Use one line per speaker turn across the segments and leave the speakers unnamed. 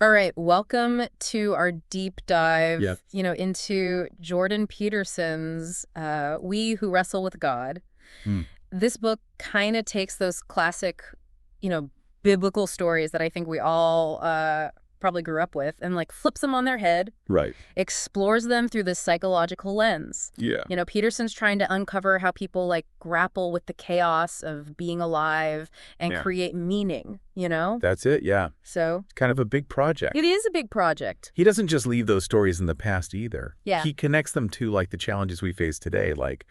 All right, welcome to our deep dive,
Yep.
into Jordan Peterson's We Who Wrestle With God.
Mm.
This book kind of takes those classic, biblical stories that I think we all probably grew up with and like flips them on their head,
Right.
explores them through this psychological lens.
Yeah.
Peterson's trying to uncover how people like grapple with the chaos of being alive and
Yeah.
create meaning.
That's it, yeah.
So
It's kind of a big project.
it is a big project.
He doesn't just leave those stories in the past either.
Yeah.
He connects them to like the challenges we face today, like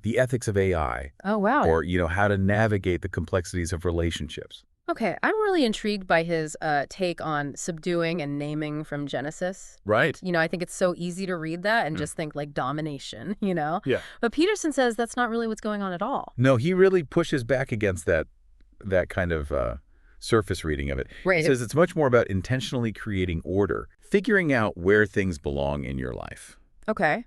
the ethics of AI,
Oh, wow.
or, how to navigate the complexities of relationships.
Okay, I'm really intrigued by his take on subduing and naming from Genesis.
Right.
I think it's so easy to read that and just think like domination.
Yeah.
But Peterson says that's not really what's going on at all.
No, he really pushes back against that kind of surface reading of it.
Right.
He says it's much more about intentionally creating order, figuring out where things belong in your life.
Okay.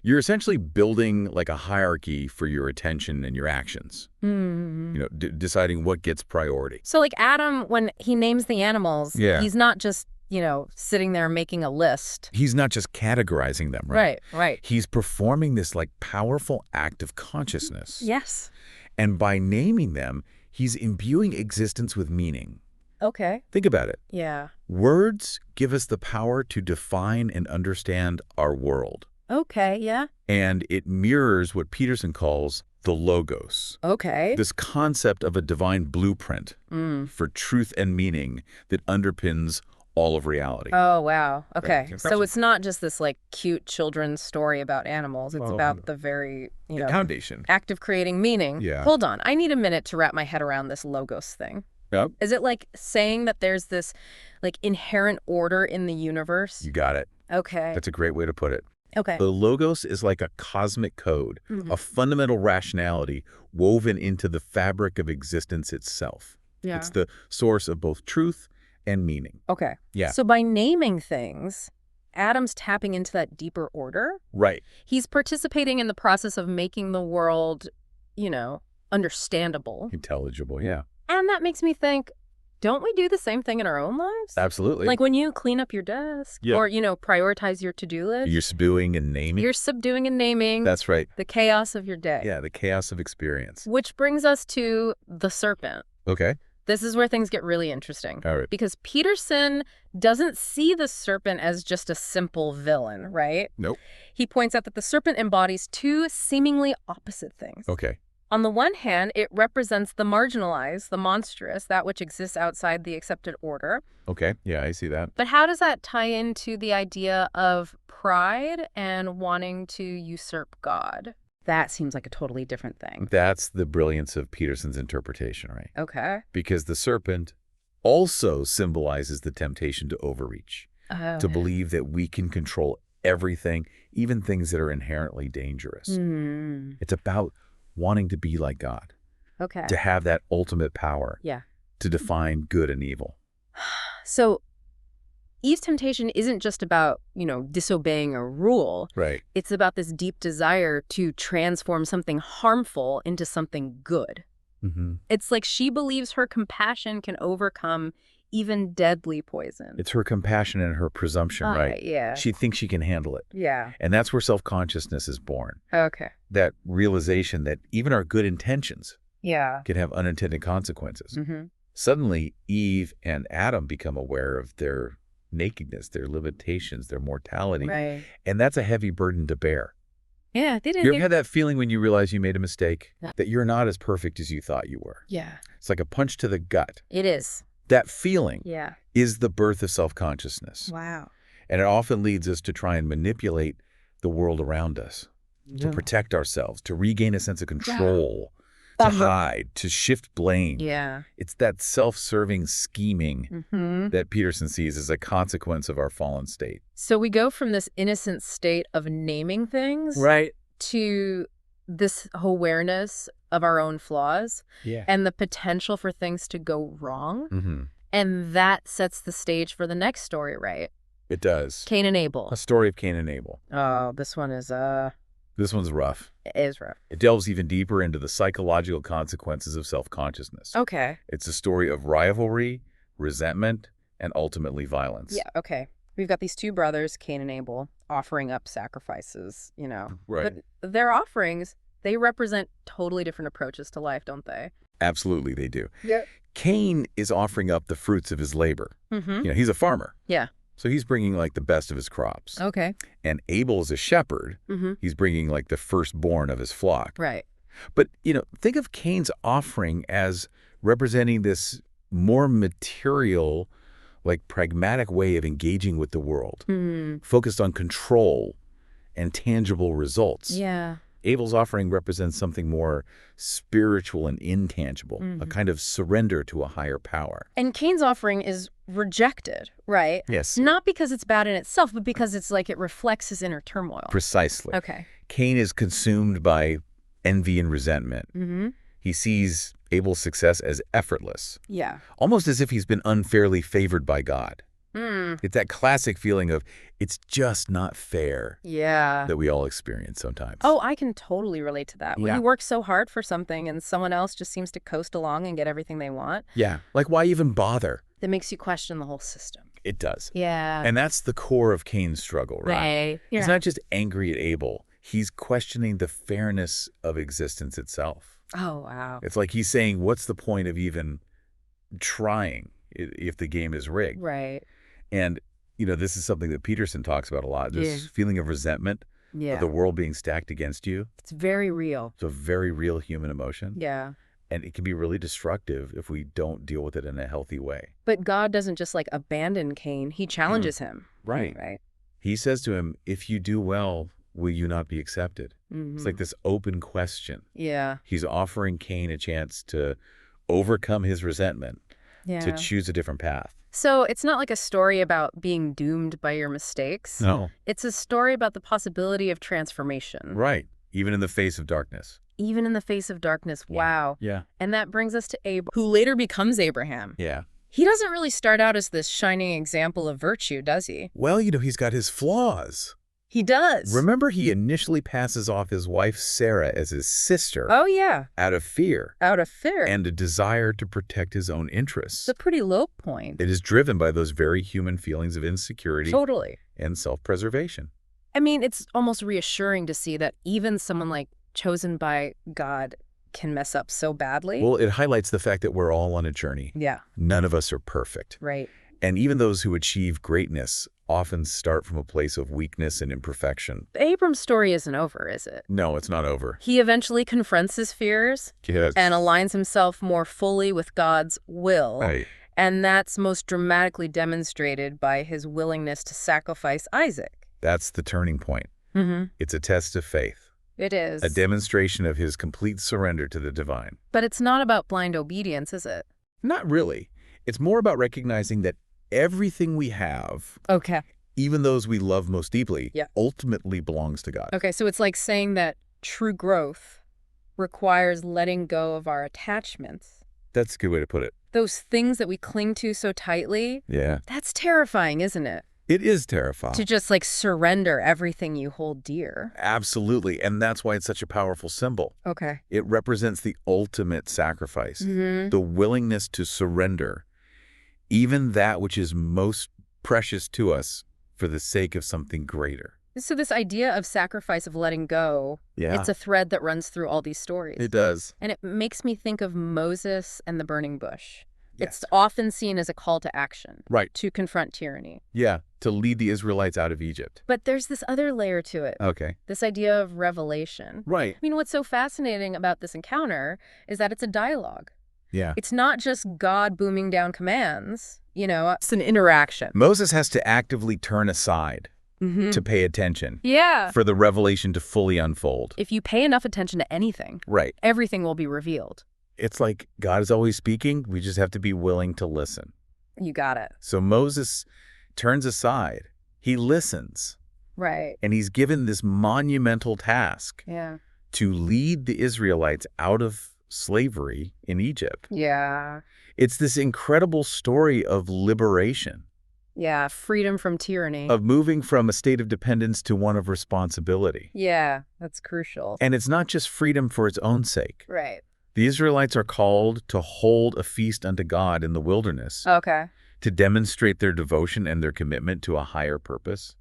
You're essentially building like a hierarchy for your attention and your actions.
Mm-hmm.
Deciding what gets priority.
So like Adam, when he names the animals,
Yeah.
he's not just, sitting there making a list.
He's not just categorizing them, right?
Right.
He's performing this like powerful act of consciousness.
Yes.
And by naming them, he's imbuing existence with meaning.
Okay.
Think about it.
Yeah.
Words give us the power to define and understand our world.
Okay, yeah.
And it mirrors what Peterson calls the logos.
Okay.
This concept of a divine blueprint for truth and meaning that underpins all of reality.
Oh, wow. Okay.
Right.
So it's not just this like cute children's story about animals. It's
Well,
about the very,
Foundation.
act of creating meaning.
Yeah.
Hold on. I need a minute to wrap my head around this logos thing.
Yep.
Is it like saying that there's this like inherent order in the universe?
You got it.
Okay.
That's a great way to put it.
Okay.
The logos is like a cosmic code, a fundamental rationality woven into the fabric of existence itself.
Yeah.
It's the source of both truth and meaning.
Okay.
Yeah.
So by naming things, Adam's tapping into that deeper order.
Right.
He's participating in the process of making the world, understandable.
Intelligible, yeah.
And that makes me think, don't we do the same thing in our own lives?
Absolutely.
Like when you clean up your desk
Yeah.
or, prioritize your to-do list.
You're subduing and naming.
You're subduing and naming
That's right.
the chaos of your day.
Yeah, the chaos of experience.
Which brings us to the serpent.
Okay.
This is where things get really interesting.
All right.
Because Peterson doesn't see the serpent as just a simple villain, right?
Nope.
He points out that the serpent embodies two seemingly opposite things.
Okay.
On the one hand, it represents the marginalized, the monstrous, that which exists outside the accepted order.
Okay. Yeah, I see that.
But how does that tie into the idea of pride and wanting to usurp God? That seems like a totally different thing.
That's the brilliance of Peterson's interpretation, right?
Okay.
Because the serpent also symbolizes the temptation to overreach, to believe that we can control everything, even things that are inherently dangerous. It's about wanting to be like God,
Okay.
to have that ultimate power,
Yeah.
to define good and evil.
So Eve's temptation isn't just about, disobeying a rule.
Right.
It's about this deep desire to transform something harmful into something good.
Mm-hmm.
It's like she believes her compassion can overcome even deadly poison.
It's her compassion and her presumption, right?
Yeah.
She thinks she can handle it.
Yeah.
And that's where self-consciousness is born.
Okay.
That realization that even our good intentions
Yeah.
can have unintended consequences.
Mm-hmm.
Suddenly, Eve and Adam become aware of their nakedness, their limitations, their mortality.
Right.
And that's a heavy burden to bear.
Yeah, they did.
You ever had that feeling when you realize you made a mistake?
Yeah.
That you're not as perfect as you thought you were?
Yeah.
It's like a punch to the gut.
It is.
That feeling
Yeah.
is the birth of self-consciousness.
Wow.
And it often leads us to try and manipulate the world around us, to protect ourselves, to regain a sense of control, to hide, to shift blame.
Yeah.
It's that self-serving scheming that Peterson sees as a consequence of our fallen state.
So we go from this innocent state of naming things
Right.
to this awareness of our own flaws
Yeah.
and the potential for things to go wrong.
Mm-hmm.
And that sets the stage for the next story, right?
It does.
Cain and Abel.
A story of Cain and Abel.
Oh, this one is
This one's rough.
rough.
It delves even deeper into the psychological consequences of self-consciousness.
Okay.
It's a story of rivalry, resentment, and ultimately violence.
Yeah, okay. We've got these two brothers, Cain and Abel, offering up sacrifices,
Right.
But their offerings, they represent totally different approaches to life, don't they?
Absolutely, they do.
Yeah.
Cain is offering up the fruits of his labor.
Mm-hmm.
He's a farmer.
Yeah.
So he's bringing like the best of his crops.
Okay.
And Abel is a shepherd.
Mm-hmm.
He's bringing like the firstborn of his flock.
Right.
But, think of Cain's offering as representing this more material, like pragmatic way of engaging with the world, focused on control and tangible results.
Yeah.
Abel's offering represents something more spiritual and intangible, a kind of surrender to a higher power.
And Cain's offering is rejected, right?
Yes.
Not because it's bad in itself, but because it's like it reflects his inner turmoil.
Precisely.
Okay.
Cain is consumed by envy and resentment.
Mm-hmm.
He sees Abel's success as effortless,
Yeah.
almost as if he's been unfairly favored by God.
Mm.
It's that classic feeling of it's just not fair
Yeah.
that we all experience sometimes.
Oh, I can totally relate to that. When
Yeah.
you work so hard for something and someone else just seems to coast along and get everything they want,
Yeah. Like, why even bother?
that makes you question the whole system.
It does.
Yeah.
And that's the core of Cain's struggle, right?
Yeah.
He's not just angry at Abel. He's questioning the fairness of existence itself.
Oh, wow.
It's like he's saying, what's the point of even trying if the game is rigged?
Right.
And, this is something that Peterson talks about a lot, this feeling of resentment,
Yeah.
of the world being stacked against you.
It's very real.
It's a very real human emotion.
Yeah.
And it can be really destructive if we don't deal with it in a healthy way.
But God doesn't just like abandon Cain. He challenges him.
Right.
Right.
He says to him, if you do well, will you not be accepted?
Mm-hmm.
It's like this open question.
Yeah.
He's offering Cain a chance to overcome his resentment,
Yeah.
to choose a different path.
So it's not like a story about being doomed by your mistakes.
No.
It's a story about the possibility of transformation.
Right. Even in the face of darkness.
Even in the face of darkness. Wow.
Yeah.
And that brings us to Abel, who later becomes Abraham.
Yeah.
He doesn't really start out as this shining example of virtue, does he?
Well, he's got his flaws.
He does.
Remember, he initially passes off his wife, Sarah, as his sister.
Oh, yeah.
Out of fear.
Out of fear.
And a desire to protect his own interests.
It's a pretty low point.
It is driven by those very human feelings of insecurity.
Totally.
And self-preservation.
I mean, it's almost reassuring to see that even someone like chosen by God can mess up so badly.
Well, it highlights the fact that we're all on a journey.
Yeah.
None of us are perfect.
Right.
And even those who achieve greatness often start from a place of weakness and imperfection.
Abram's story isn't over, is it?
No, it's not over.
He eventually confronts his fears
Yes.
and aligns himself more fully with God's will.
Right.
And that's most dramatically demonstrated by his willingness to sacrifice Isaac.
That's the turning point.
Mm-hmm.
It's a test of faith.
It is.
A demonstration of his complete surrender to the divine.
But it's not about blind obedience, is it?
Not really. It's more about recognizing that everything we have,
Okay.
even those we love most deeply,
Yeah.
ultimately belongs to God.
Okay, so it's like saying that true growth requires letting go of our attachments.
That's a good way to put it.
Those things that we cling to so tightly.
Yeah.
That's terrifying, isn't it?
It is terrifying.
To just like surrender everything you hold dear.
Absolutely. And that's why it's such a powerful symbol.
Okay.
It represents the ultimate sacrifice, the willingness to surrender, even that which is most precious to us for the sake of something greater.
So this idea of sacrifice, of letting go, it's a thread that runs through all these stories.
It does.
And it makes me think of Moses and the burning bush.
Yes.
It's often seen as a call to action.
Right.
To confront tyranny.
Yeah, to lead the Israelites out of Egypt.
But there's this other layer to it.
Okay.
This idea of revelation.
Right.
I mean, what's so fascinating about this encounter is that it's a dialogue.
Yeah.
It's not just God booming down commands. It's an interaction.
Moses has to actively turn aside to pay attention.
Yeah.
For the revelation to fully unfold.
If you pay enough attention to anything,
right,
everything will be revealed.
It's like God is always speaking. We just have to be willing to listen.
You got it.
So Moses turns aside. He listens.
Right.
And he's given this monumental task to lead the Israelites out of slavery in Egypt.
Yeah.
It's this incredible story of liberation.
Yeah, freedom from tyranny.
Of moving from a state of dependence to one of responsibility.
Yeah, that's crucial.
And it's not just freedom for its own sake.
Right.
The Israelites are called to hold a feast unto God in the wilderness.
Okay.
to demonstrate their devotion and their commitment to a higher purpose.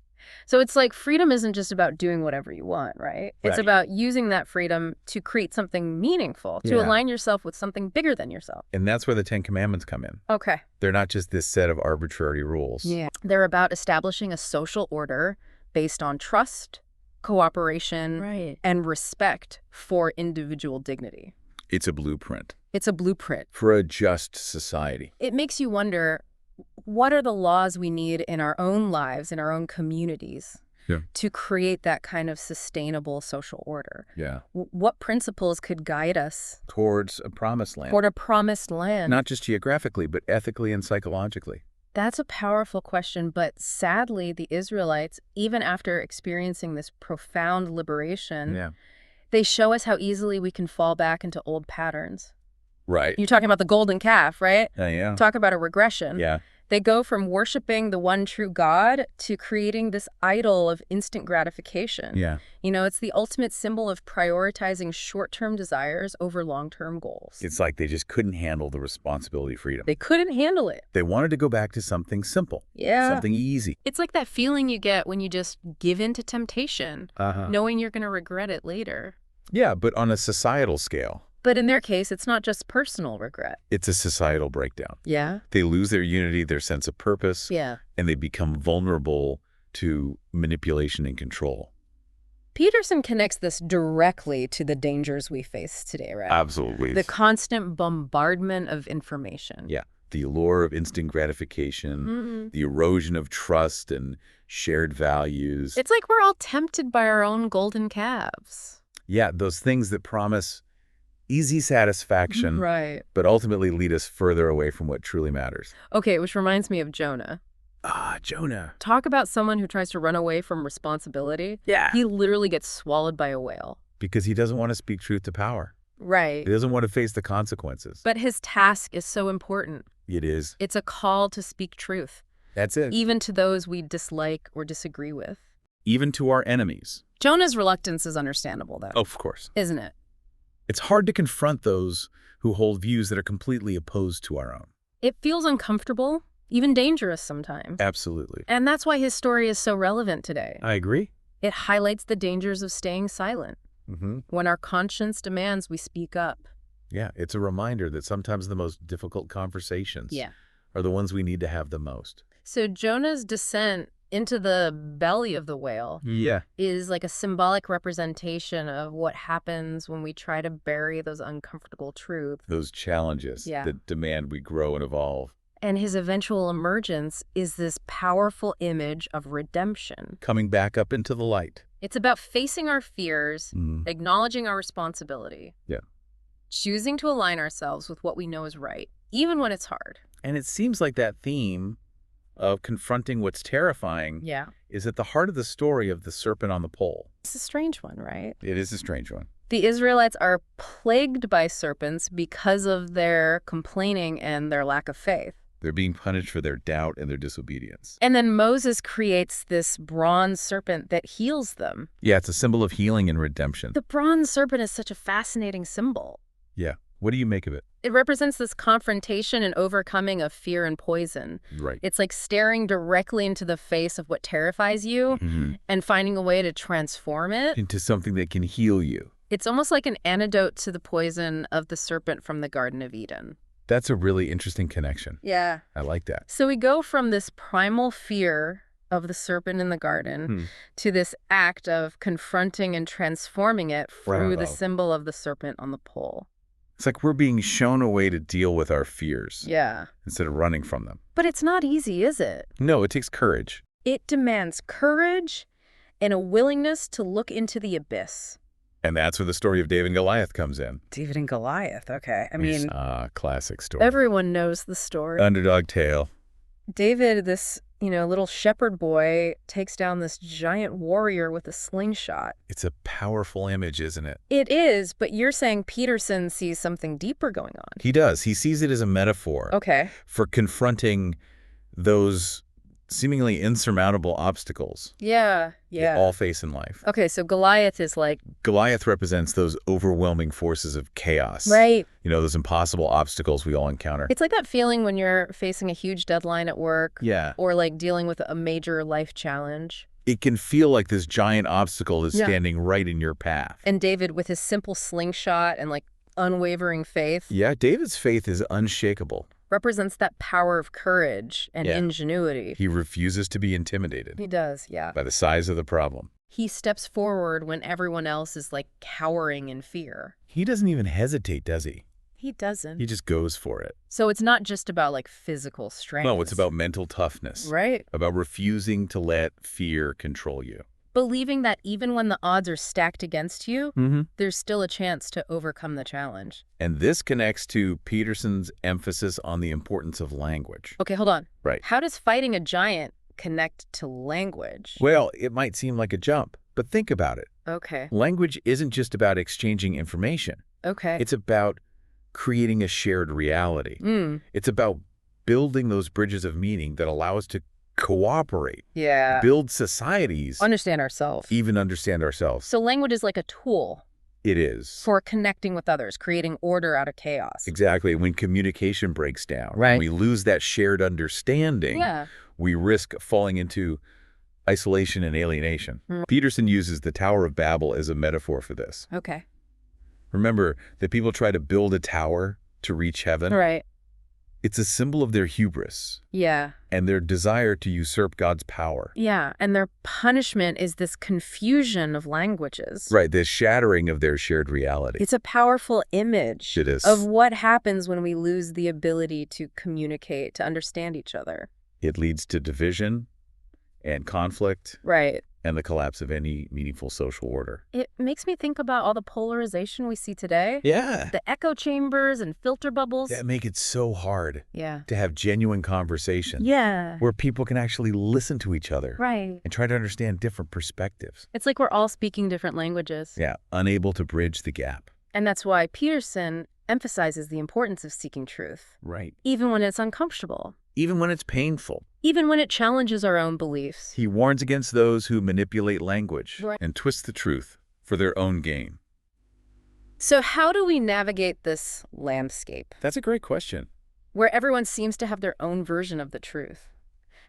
So it's like freedom isn't just about doing whatever you want, right? It's
Right.
about using that freedom to create something meaningful, to
Yeah.
align yourself with something bigger than yourself.
And that's where the Ten Commandments come in.
Okay.
They're not just this set of arbitrary rules.
Yeah. They're about establishing a social order based on trust, cooperation, and respect for individual dignity.
It's a blueprint
It's a blueprint.
for a just society.
It makes you wonder, what are the laws we need in our own lives, in our own communities, to create that kind of sustainable social order?
Yeah.
What principles could guide us
Towards a promised land.
toward a promised land?
Not just geographically, but ethically and psychologically.
That's a powerful question, but sadly, the Israelites, even after experiencing this profound liberation, they show us how easily we can fall back into old patterns.
Right.
You're talking about the golden calf, right?
Yeah.
Talk about a regression.
Yeah.
They go from worshiping the one true God to creating this idol of instant gratification.
Yeah.
You know, it's the ultimate symbol of prioritizing short-term desires over long-term goals.
It's like they just couldn't handle the responsibility of freedom.
They couldn't handle it.
They wanted to go back to something simple.
Yeah.
Something easy.
It's like that feeling you get when you just give in to temptation, knowing you're going to regret it later.
Yeah, but on a societal scale.
But in their case, it's not just personal regret.
It's a societal breakdown.
Yeah?
They lose their unity, their sense of purpose,
Yeah.
and they become vulnerable to manipulation and control.
Peterson connects this directly to the dangers we face today, right?
Absolutely.
The constant bombardment of information.
Yeah. The allure of instant gratification, the erosion of trust and shared values.
It's like we're all tempted by our own golden calves.
Yeah, those things that promise easy satisfaction,
Right.
but ultimately lead us further away from what truly matters.
Okay, which reminds me of Jonah.
Jonah.
Talk about someone who tries to run away from responsibility.
Yeah.
He literally gets swallowed by a whale.
Because he doesn't want to speak truth to power.
Right.
He doesn't want to face the consequences.
But his task is so important.
It is.
It's a call to speak truth,
That's it.
even to those we dislike or disagree with.
Even to our enemies.
Jonah's reluctance is understandable, though.
Oh, of course.
Isn't it?
It's hard to confront those who hold views that are completely opposed to our own.
It feels uncomfortable, even dangerous sometimes.
Absolutely.
And that's why his story is so relevant today.
I agree.
It highlights the dangers of staying silent. When our conscience demands we speak up.
Yeah, it's a reminder that sometimes the most difficult conversations are the ones we need to have the most.
So Jonah's descent into the belly of the whale is like a symbolic representation of what happens when we try to bury those uncomfortable truths.
Those challenges that demand we grow and evolve.
And his eventual emergence is this powerful image of redemption.
Coming back up into the light.
It's about facing our fears, acknowledging our responsibility, choosing to align ourselves with what we know is right, even when it's hard.
And it seems like that theme of confronting what's terrifying is at the heart of the story of the serpent on the pole.
It's a strange one, right?
It is a strange one.
The Israelites are plagued by serpents because of their complaining and their lack of faith.
They're being punished for their doubt and their disobedience.
And then Moses creates this bronze serpent that heals them.
Yeah, it's a symbol of healing and redemption.
The bronze serpent is such a fascinating symbol.
Yeah. What do you make of it?
It represents this confrontation and overcoming of fear and poison.
Right.
It's like staring directly into the face of what terrifies you and finding a way to transform it
into something that can heal you.
It's almost like an antidote to the poison of the serpent from the Garden of Eden.
That's a really interesting connection.
Yeah.
I like that.
So we go from this primal fear of the serpent in the garden to this act of confronting and transforming it through the symbol of the serpent on the pole.
It's like we're being shown a way to deal with our fears.
Yeah.
Instead of running from them.
But it's not easy, is it?
No, it takes courage.
It demands courage and a willingness to look into the abyss.
And that's where the story of David and Goliath comes in.
David and Goliath, okay. I mean,
classic story.
everyone knows the story.
Underdog tale.
David, this, little shepherd boy, takes down this giant warrior with a slingshot.
It's a powerful image, isn't it?
It is, but you're saying Peterson sees something deeper going on.
He does. He sees it as a metaphor
Okay.
for confronting those seemingly insurmountable obstacles
Yeah.
we all face in life.
Okay, so Goliath is like...
Goliath represents those overwhelming forces of chaos.
Right.
You know, those impossible obstacles we all encounter.
It's like that feeling when you're facing a huge deadline at work.
Yeah.
Or like dealing with a major life challenge.
It can feel like this giant obstacle is standing right in your path.
And David, with his simple slingshot and like unwavering faith.
Yeah, David's faith is unshakable.
Represents that power of courage and ingenuity.
He refuses to be intimidated.
He does, yeah.
By the size of the problem.
He steps forward when everyone else is like cowering in fear.
He doesn't even hesitate, does he?
He doesn't.
He just goes for it.
So it's not just about like physical strength.
No, it's about mental toughness.
Right.
About refusing to let fear control you.
Believing that even when the odds are stacked against you, there's still a chance to overcome the challenge.
And this connects to Peterson's emphasis on the importance of language.
Okay, hold on.
Right.
How does fighting a giant connect to language?
Well, it might seem like a jump, but think about it.
Okay.
Language isn't just about exchanging information.
Okay.
It's about creating a shared reality. It's about building those bridges of meaning that allow us to cooperate, build societies,
understand ourselves,
even understand ourselves.
So language is like a tool.
It is.
For connecting with others, creating order out of chaos.
Exactly. When communication breaks down, we lose that shared understanding, we risk falling into isolation and alienation. Peterson uses the Tower of Babel as a metaphor for this.
Okay.
Remember that people try to build a tower to reach heaven?
Right.
It's a symbol of their hubris.
Yeah.
And their desire to usurp God's power.
Yeah, and their punishment is this confusion of languages.
Right, the shattering of their shared reality.
It's a powerful image of what happens when we lose the ability to communicate, to understand each other.
It leads to division and conflict.
Right.
And the collapse of any meaningful social order.
It makes me think about all the polarization we see today.
Yeah.
The echo chambers and filter bubbles.
That make it so hard to have genuine conversation.
Yeah.
Where people can actually listen to each other.
Right.
And try to understand different perspectives.
It's like we're all speaking different languages.
Yeah, unable to bridge the gap.
And that's why Peterson emphasizes the importance of seeking truth.
Right.
Even when it's uncomfortable.
Even when it's painful.
Even when it challenges our own beliefs.
He warns against those who manipulate language and twist the truth for their own gain.
So how do we navigate this landscape?
That's a great question.
Where everyone seems to have their own version of the truth.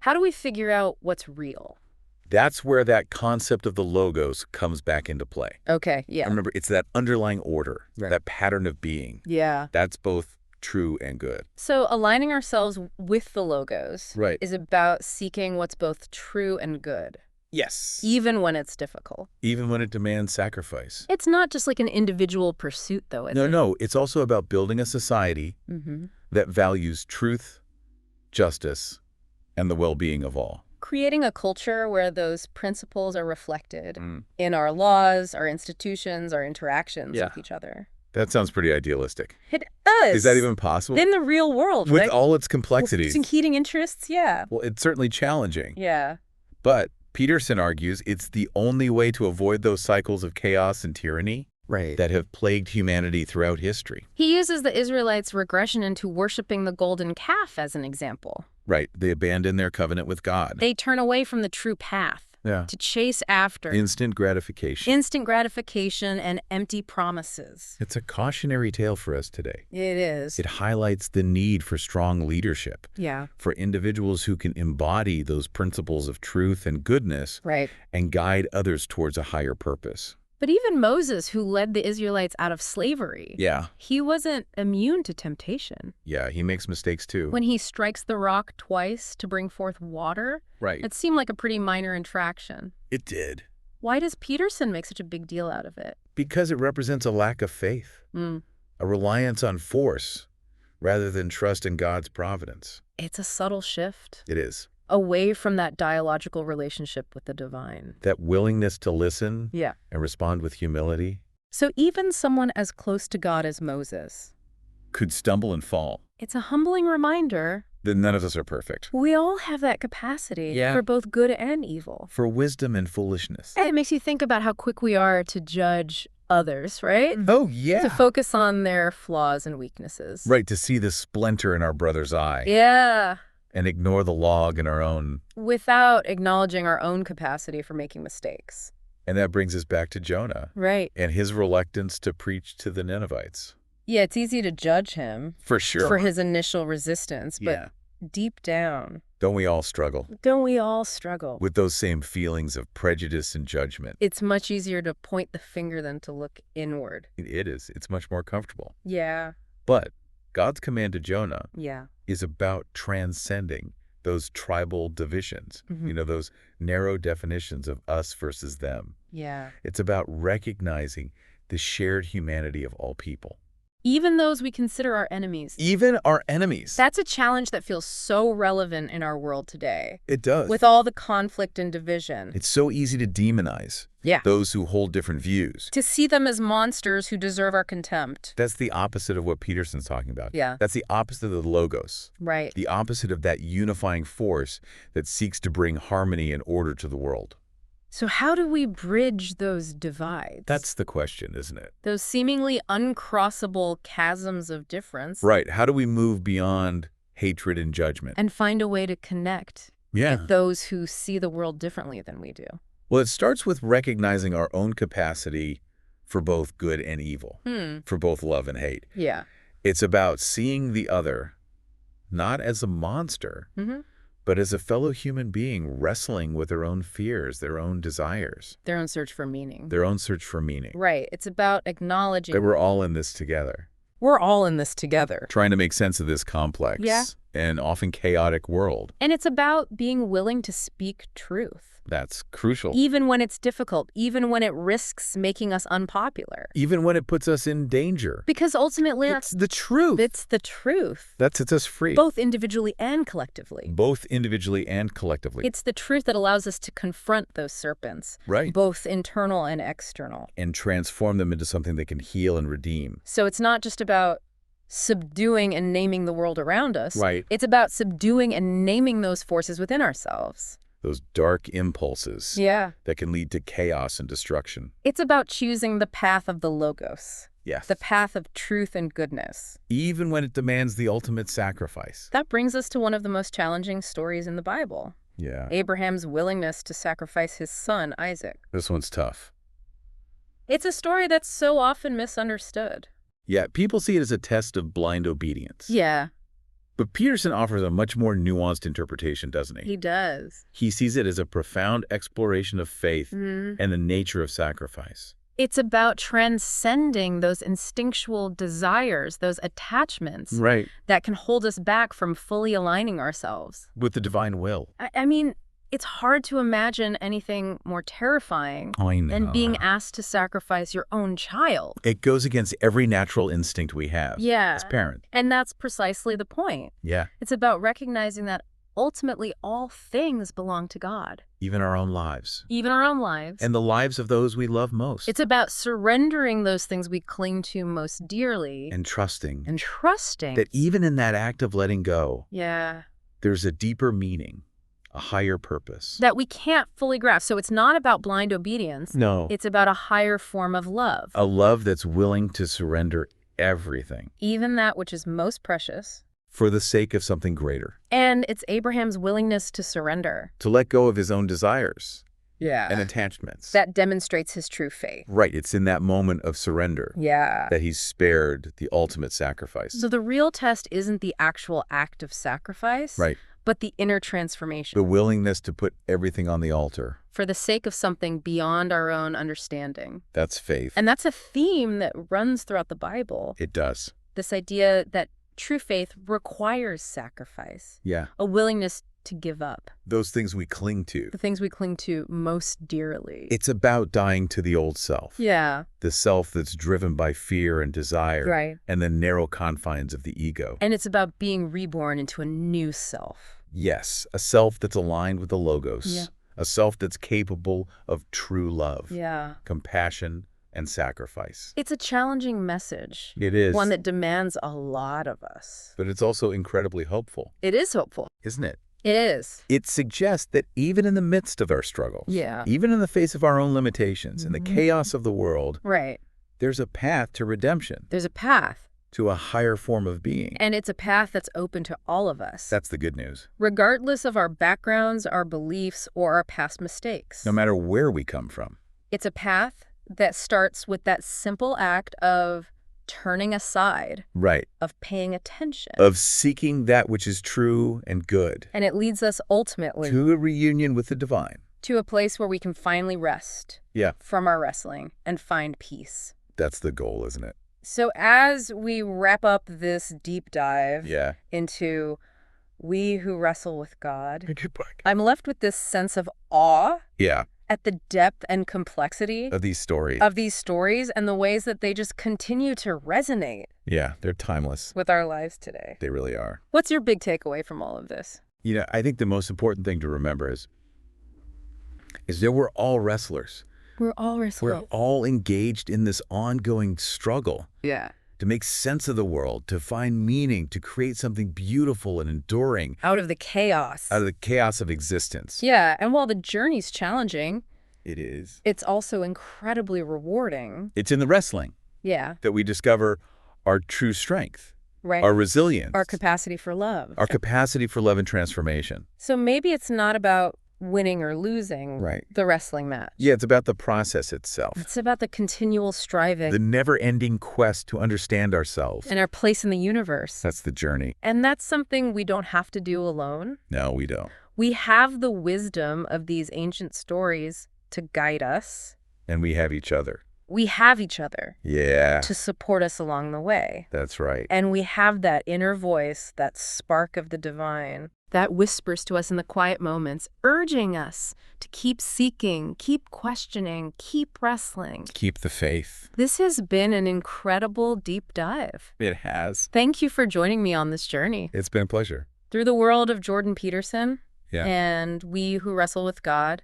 How do we figure out what's real?
That's where that concept of the logos comes back into play.
Okay, yeah.
Remember, it's that underlying order, that pattern of being.
Yeah.
That's both true and good.
So aligning ourselves with the logos is about seeking what's both true and good.
Yes.
Even when it's difficult.
Even when it demands sacrifice.
It's not just like an individual pursuit, though, is it?
No. It's also about building a society that values truth, justice, and the well-being of all.
Creating a culture where those principles are reflected in our laws, our institutions, our interactions with each other.
That sounds pretty idealistic.
It does.
Is that even possible?
In the real world,
with all its complexities.
With competing interests, yeah.
Well, it's certainly challenging.
Yeah.
But Peterson argues it's the only way to avoid those cycles of chaos and tyranny that have plagued humanity throughout history.
He uses the Israelites' regression into worshiping the golden calf as an example.
Right. They abandon their covenant with God.
They turn away from the true path. To chase after
instant gratification.
Instant gratification and empty promises.
It's a cautionary tale for us today.
It is.
It highlights the need for strong leadership.
Yeah.
For individuals who can embody those principles of truth and goodness. And guide others towards a higher purpose.
But even Moses, who led the Israelites out of slavery, he wasn't immune to temptation.
Yeah, he makes mistakes too.
When he strikes the rock twice to bring forth water, it seemed like a pretty minor infraction.
It did.
Why does Peterson make such a big deal out of it?
Because it represents a lack of faith, a reliance on force, rather than trust in God's providence.
It's a subtle shift.
It is.
Away from that dialogical relationship with the divine.
That willingness to listen and respond with humility.
So even someone as close to God as Moses
could stumble and fall.
It's a humbling reminder
that none of us are perfect.
We all have that capacity for both good and evil.
For wisdom and foolishness.
And it makes you think about how quick we are to judge others, right?
Oh, yeah.
To focus on their flaws and weaknesses.
Right, to see the splinter in our brother's eye.
Yeah.
And ignore the log in our own...
Without acknowledging our own capacity for making mistakes.
And that brings us back to Jonah.
Right.
And his reluctance to preach to the Ninevites.
Yeah, it's easy to judge him.
For sure.
For his initial resistance, but deep down...
Don't we all struggle?
Don't we all struggle?
With those same feelings of prejudice and judgment.
It's much easier to point the finger than to look inward.
It is. It's much more comfortable.
Yeah.
But God's command to Jonah
Yeah.
is about transcending those tribal divisions,
Mm-hmm.
those narrow definitions of us versus them.
Yeah.
It's about recognizing the shared humanity of all people.
Even those we consider our enemies.
Even our enemies.
That's a challenge that feels so relevant in our world today.
It does.
With all the conflict and division.
It's so easy to demonize those who hold different views.
To see them as monsters who deserve our contempt.
That's the opposite of what Peterson's talking about.
Yeah.
That's the opposite of the logos.
Right.
The opposite of that unifying force that seeks to bring harmony and order to the world.
So how do we bridge those divides?
That's the question, isn't it?
Those seemingly uncrossable chasms of difference.
Right. How do we move beyond hatred and judgment?
And find a way to connect with those who see the world differently than we do.
Well, it starts with recognizing our own capacity for both good and evil, for both love and hate.
Yeah.
It's about seeing the other not as a monster, but as a fellow human being wrestling with their own fears, their own desires.
Their own search for meaning.
Their own search for meaning.
Right. It's about acknowledging
that we're all in this together.
We're all in this together.
Trying to make sense of this complex and often chaotic world.
And it's about being willing to speak truth.
That's crucial.
Even when it's difficult, even when it risks making us unpopular.
Even when it puts us in danger.
Because ultimately,
it's the truth.
It's the truth.
That sets us free.
Both individually and collectively.
Both individually and collectively.
It's the truth that allows us to confront those serpents.
Right.
Both internal and external.
And transform them into something that can heal and redeem.
So it's not just about subduing and naming the world around us.
Right.
It's about subduing and naming those forces within ourselves.
Those dark impulses that can lead to chaos and destruction.
It's about choosing the path of the logos.
Yes.
The path of truth and goodness.
Even when it demands the ultimate sacrifice.
That brings us to one of the most challenging stories in the Bible.
Yeah.
Abraham's willingness to sacrifice his son, Isaac.
This one's tough.
It's a story that's so often misunderstood.
Yeah, people see it as a test of blind obedience.
Yeah.
But Peterson offers a much more nuanced interpretation, doesn't he?
He does.
He sees it as a profound exploration of faith and the nature of sacrifice.
It's about transcending those instinctual desires, those attachments that can hold us back from fully aligning ourselves
with the divine will.
I mean, it's hard to imagine anything more terrifying than being asked to sacrifice your own child.
It goes against every natural instinct we have as parents.
And that's precisely the point.
Yeah.
It's about recognizing that ultimately all things belong to God.
Even our own lives.
Even our own lives.
And the lives of those we love most.
It's about surrendering those things we cling to most dearly.
And trusting.
That
even in that act of letting go, there's a deeper meaning. A higher purpose.
That we can't fully grasp. So it's not about blind obedience.
No.
It's about a higher form of love.
A love that's willing to surrender everything.
Even that which is most precious.
For the sake of something greater.
And it's Abraham's willingness to surrender.
To let go of his own desires.
Yeah.
And attachments.
That demonstrates his true faith.
Right. It's in that moment of surrender.
Yeah.
That he's spared the ultimate sacrifice.
So the real test isn't the actual act of sacrifice.
Right.
But the inner transformation.
The willingness to put everything on the altar.
For the sake of something beyond our own understanding.
That's faith.
And that's a theme that runs throughout the Bible.
It does.
This idea that true faith requires sacrifice.
Yeah.
A willingness to give up.
Those things we cling to.
The things we cling to most dearly.
It's about dying to the old self.
Yeah.
The self that's driven by fear and desire.
Right.
And the narrow confines of the ego.
And it's about being reborn into a new self.
Yes. A self that's aligned with the logos.
Yeah.
A self that's capable of true love.
Yeah.
Compassion and sacrifice.
It's a challenging message.
It is.
One that demands a lot of us.
But it's also incredibly hopeful.
It is hopeful.
Isn't it?
It is.
It suggests that even in the midst of our struggles, even in the face of our own limitations and the chaos of the world,
right,
there's a path to redemption.
There's a path.
to a higher form of being.
And it's a path that's open to all of us.
That's the good news.
Regardless of our backgrounds, our beliefs, or our past mistakes.
No matter where we come from.
It's a path that starts with that simple act of turning aside.
Right.
Of paying attention.
Of seeking that which is true and good.
And it leads us ultimately
to a reunion with the divine.
To a place where we can finally rest.
Yeah.
From our wrestling and find peace.
That's the goal, isn't it?
So as we wrap up this deep dive into We Who Wrestle With God, I'm left with this sense of awe at the depth and complexity
of these stories
and the ways that they just continue to resonate.
Yeah, they're timeless.
With our lives today.
They really are.
What's your big takeaway from all of this?
I think the most important thing to remember is that we're all wrestlers.
We're all wrestlers.
We're all engaged in this ongoing struggle.
Yeah.
To make sense of the world, to find meaning, to create something beautiful and enduring.
Out of the chaos.
Out of the chaos of existence.
Yeah, and while the journey's challenging,
it is.
It's also incredibly rewarding.
It's in the wrestling.
Yeah.
That we discover our true strength.
Right.
Our resilience.
Our capacity for love.
Our capacity for love and transformation.
So maybe it's not about winning or losing the wrestling match.
Yeah, it's about the process itself.
It's about the continual striving.
The never-ending quest to understand ourselves.
And our place in the universe.
That's the journey.
And that's something we don't have to do alone.
No, we don't.
We have the wisdom of these ancient stories to guide us.
And we have each other.
We have each other.
Yeah.
To support us along the way.
That's right.
And we have that inner voice, that spark of the divine, that whispers to us in the quiet moments, urging us to keep seeking, keep questioning, keep wrestling.
Keep the faith.
This has been an incredible deep dive.
It has.
Thank you for joining me on this journey.
It's been a pleasure.
Through the world of Jordan Peterson and We Who Wrestle With God,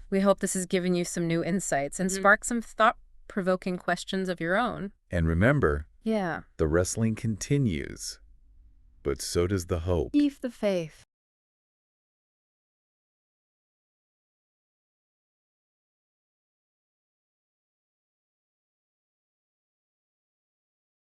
we hope this has given you some new insights and sparked some thought-provoking questions of your own.
And remember, the wrestling continues. But so does the hope.
Keep the faith.